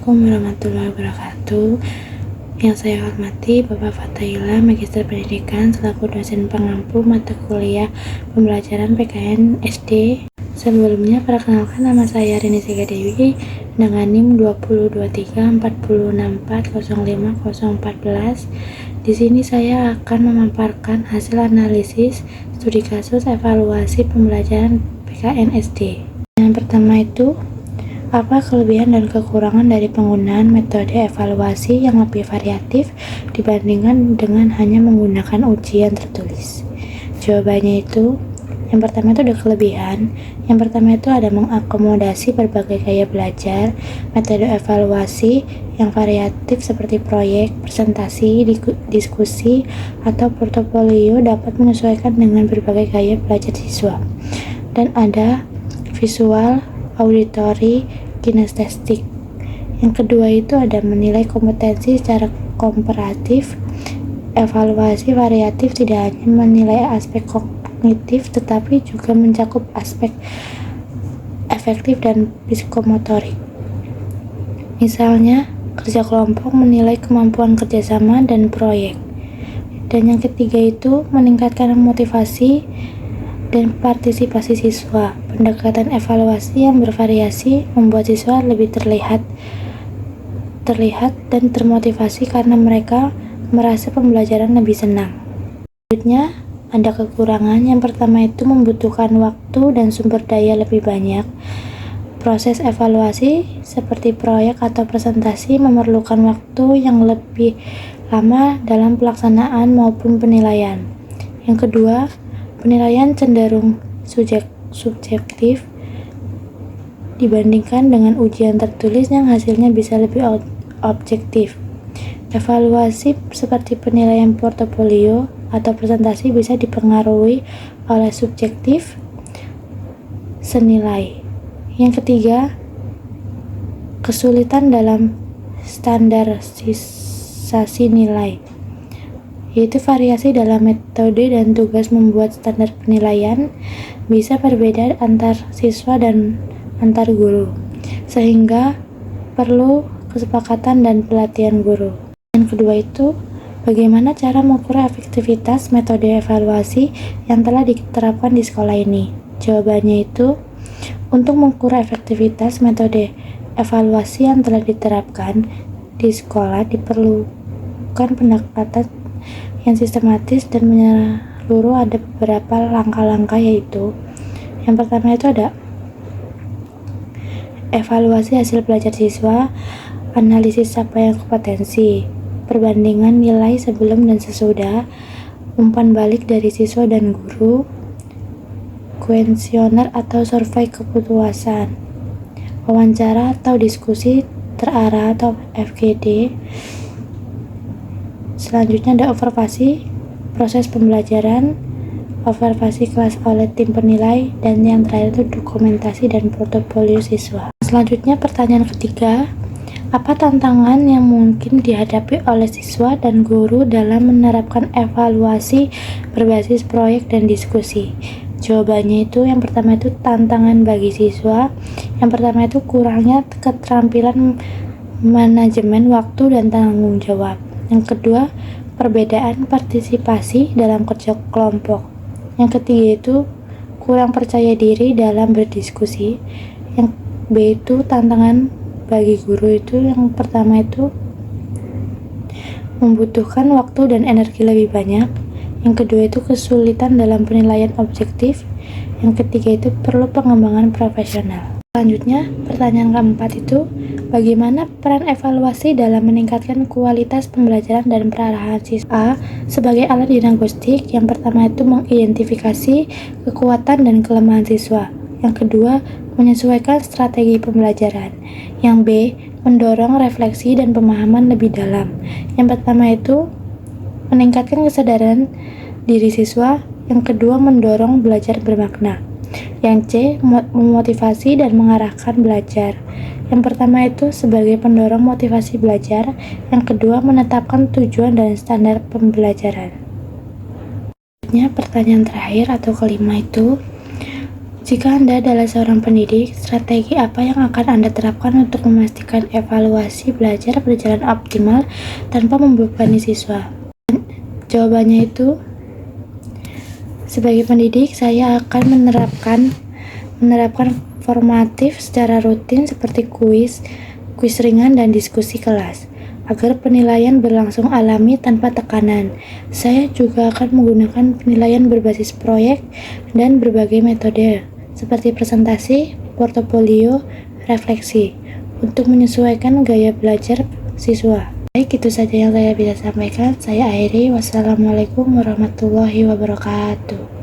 Assalamualaikum warahmatullahi wabarakatuh. Yang saya hormati Bapak Fathaila, Magister Pendidikan selaku dosen pengampu mata kuliah pembelajaran PKN SD. Sebelumnya, perkenalkan nama saya Rini Sega Dewi dengan NIM 202340640514. Di sini saya akan memaparkan hasil analisis studi kasus evaluasi pembelajaran PKN SD. Yang pertama itu, apa kelebihan dan kekurangan dari penggunaan metode evaluasi yang lebih variatif dibandingkan dengan hanya menggunakan ujian tertulis? Jawabannya itu, yang pertama itu ada kelebihan. Yang pertama itu ada mengakomodasi berbagai gaya belajar. Metode evaluasi yang variatif seperti proyek, presentasi, diskusi, atau portofolio dapat menyesuaikan dengan berbagai gaya belajar siswa. Dan ada visual, auditori, kinestetik. Yang kedua itu ada menilai kompetensi secara komparatif. Evaluasi variatif tidak hanya menilai aspek kognitif tetapi juga mencakup aspek efektif dan psikomotorik. Misalnya, kerja kelompok menilai kemampuan kerjasama dan proyek. Dan yang ketiga itu meningkatkan motivasi dan partisipasi siswa. Pendekatan evaluasi yang bervariasi membuat siswa lebih terlihat dan termotivasi karena mereka merasa pembelajaran lebih senang. Selanjutnya, ada kekurangan. Yang pertama itu membutuhkan waktu dan sumber daya lebih banyak. Proses evaluasi seperti proyek atau presentasi memerlukan waktu yang lebih lama dalam pelaksanaan maupun penilaian. Yang kedua, penilaian cenderung subjektif dibandingkan dengan ujian tertulis yang hasilnya bisa lebih objektif. Evaluasi seperti penilaian portofolio atau presentasi bisa dipengaruhi oleh subjektif senilai. Yang ketiga, kesulitan dalam standarisasi nilai, yaitu variasi dalam metode dan tugas membuat standar penilaian bisa berbeda antar siswa dan antar guru, sehingga perlu kesepakatan dan pelatihan guru. Yang kedua itu, bagaimana cara mengukur efektivitas metode evaluasi yang telah diterapkan di sekolah ini? Jawabannya itu, untuk mengukur efektivitas metode evaluasi yang telah diterapkan di sekolah diperlukan pendekatan yang sistematis dan menyeluruh. Ada beberapa langkah-langkah, yaitu yang pertama itu ada evaluasi hasil belajar siswa, analisis capaian kompetensi, perbandingan nilai sebelum dan sesudah, umpan balik dari siswa dan guru, kuesioner atau survei kepuasan, wawancara atau diskusi terarah atau FGD. Selanjutnya ada observasi proses pembelajaran, observasi kelas oleh tim penilai, dan yang terakhir itu dokumentasi dan portofolio siswa. Selanjutnya pertanyaan ketiga, apa tantangan yang mungkin dihadapi oleh siswa dan guru dalam menerapkan evaluasi berbasis proyek dan diskusi? Jawabannya itu, yang pertama itu tantangan bagi siswa. Yang pertama itu kurangnya keterampilan manajemen waktu dan tanggung jawab. Yang kedua, perbedaan partisipasi dalam kerja kelompok. Yang ketiga itu kurang percaya diri dalam berdiskusi. Yang B itu tantangan bagi guru itu, yang pertama itu membutuhkan waktu dan energi lebih banyak. Yang kedua itu kesulitan dalam penilaian objektif. Yang ketiga itu perlu pengembangan profesional. Selanjutnya, pertanyaan keempat itu, bagaimana peran evaluasi dalam meningkatkan kualitas pembelajaran dan perarahan siswa? Sebagai alat diagnostik, yang pertama itu mengidentifikasi kekuatan dan kelemahan siswa. Yang kedua, menyesuaikan strategi pembelajaran. Yang B, mendorong refleksi dan pemahaman lebih dalam. Yang pertama itu meningkatkan kesadaran diri siswa. Yang kedua, mendorong belajar bermakna. Yang C, memotivasi dan mengarahkan belajar. Yang pertama itu sebagai pendorong motivasi belajar. Yang kedua, menetapkan tujuan dan standar pembelajaran. Pertanyaan terakhir atau kelima itu, Jika Anda adalah seorang pendidik, strategi apa yang akan Anda terapkan untuk memastikan evaluasi belajar berjalan optimal tanpa membebani siswa? Jawabannya itu, sebagai pendidik, saya akan menerapkan formatif secara rutin seperti kuis ringan dan diskusi kelas, agar penilaian berlangsung alami tanpa tekanan. Saya juga akan menggunakan penilaian berbasis proyek dan berbagai metode, seperti presentasi, portofolio, refleksi, untuk menyesuaikan gaya belajar siswa. Baik, itu saja yang saya bisa sampaikan. Saya akhiri. Wassalamualaikum warahmatullahi wabarakatuh.